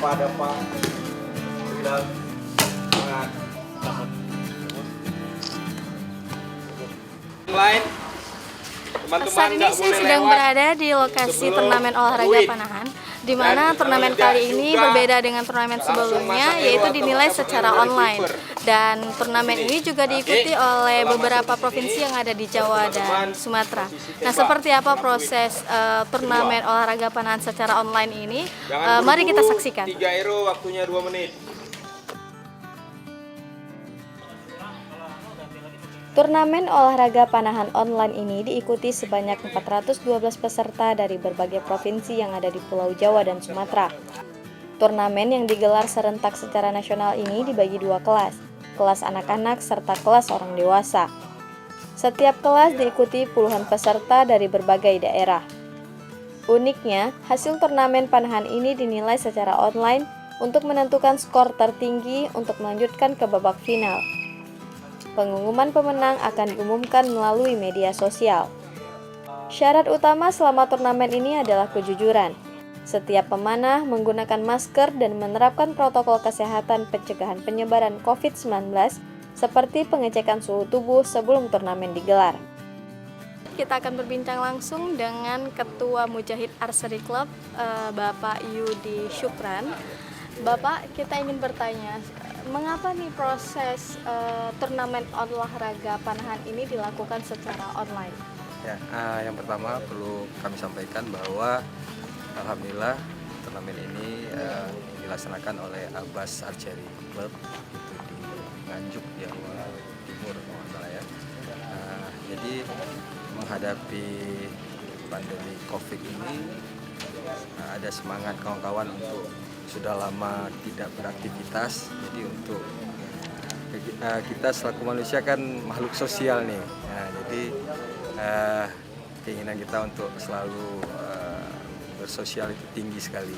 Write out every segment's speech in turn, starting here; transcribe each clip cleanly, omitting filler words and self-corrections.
ada Pak bilang semangat. Lain Saat ini saya sedang berada di lokasi turnamen olahraga panahan, di mana turnamen kali ini berbeda dengan turnamen sebelumnya, yaitu dinilai secara online. Dan turnamen ini juga diikuti oleh beberapa provinsi yang ada di Jawa dan Sumatera. Nah, seperti apa proses turnamen olahraga panahan secara online ini? Mari kita saksikan. 3 Euro waktunya 2 menit. Turnamen olahraga panahan online ini diikuti sebanyak 412 peserta dari berbagai provinsi yang ada di Pulau Jawa dan Sumatera. Turnamen yang digelar serentak secara nasional ini dibagi 2 kelas, kelas anak-anak serta kelas orang dewasa. Setiap kelas diikuti puluhan peserta dari berbagai daerah. Uniknya, hasil turnamen panahan ini dinilai secara online untuk menentukan skor tertinggi untuk melanjutkan ke babak final. Pengumuman pemenang akan diumumkan melalui media sosial. Syarat utama selama turnamen ini adalah kejujuran. Setiap pemanah menggunakan masker dan menerapkan protokol kesehatan pencegahan penyebaran COVID-19 seperti pengecekan suhu tubuh sebelum turnamen digelar. Kita akan berbincang langsung dengan Ketua Mujahid Archery Club, Bapak Yudi Syukran. Bapak, kita ingin bertanya, mengapa nih proses turnamen olahraga panahan ini dilakukan secara online? Ya, yang pertama perlu kami sampaikan bahwa alhamdulillah turnamen ini dilaksanakan oleh Abbas Archery Club itu di Nganjuk, Jawa Timur, kalau nggak salah ya. Jadi menghadapi pandemi COVID ini ada semangat kawan-kawan untuk sudah lama tidak beraktivitas, jadi untuk kita selaku manusia kan makhluk sosial nih, jadi keinginan kita untuk selalu bersosial itu tinggi sekali.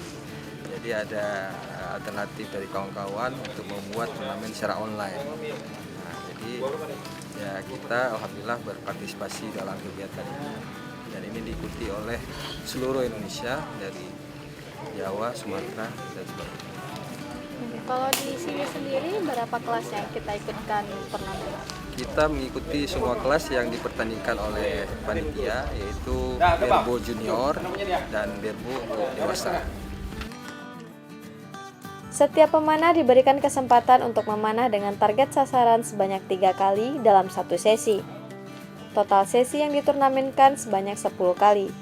Jadi ada alternatif dari kawan-kawan untuk membuat turnamen secara online. Jadi ya kita alhamdulillah berpartisipasi dalam kegiatan ini, dan ini diikuti oleh seluruh Indonesia dari Jawa, Sumatera, dan sebagainya. Kalau di sini sendiri berapa kelas yang kita ikutkan turnamen? Kita mengikuti semua kelas yang dipertandingkan oleh panitia, yaitu Berbo Junior dan Berbo untuk dewasa. Setiap pemanah diberikan kesempatan untuk memanah dengan target sasaran sebanyak 3 kali dalam satu sesi. Total sesi yang diturnamenkan sebanyak 10 kali.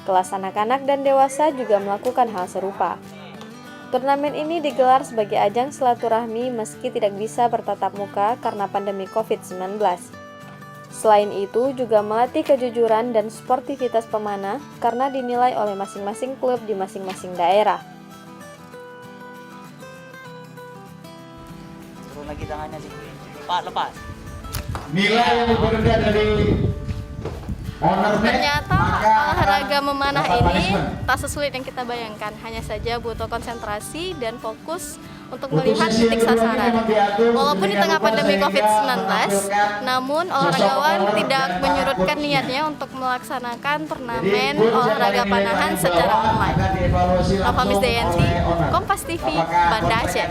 Kelas anak-anak dan dewasa juga melakukan hal serupa. Turnamen ini digelar sebagai ajang silaturahmi meski tidak bisa bertatap muka karena pandemi COVID-19. Selain itu juga melatih kejujuran dan sportivitas pemanah karena dinilai oleh masing-masing klub di masing-masing daerah. Turun lagi tangannya sih. Pak, lepas. Nilai yang berbeda dari Ternyata olahraga memanah ini tak sesulit yang kita bayangkan, hanya saja butuh konsentrasi dan fokus untuk melihat titik sasaran. Walaupun di tengah pandemi COVID-19, namun olahragawan tidak menyurutkan niatnya untuk melaksanakan turnamen olahraga panahan secara online. Nova Misdayanti, Kompas TV, Banda Aceh.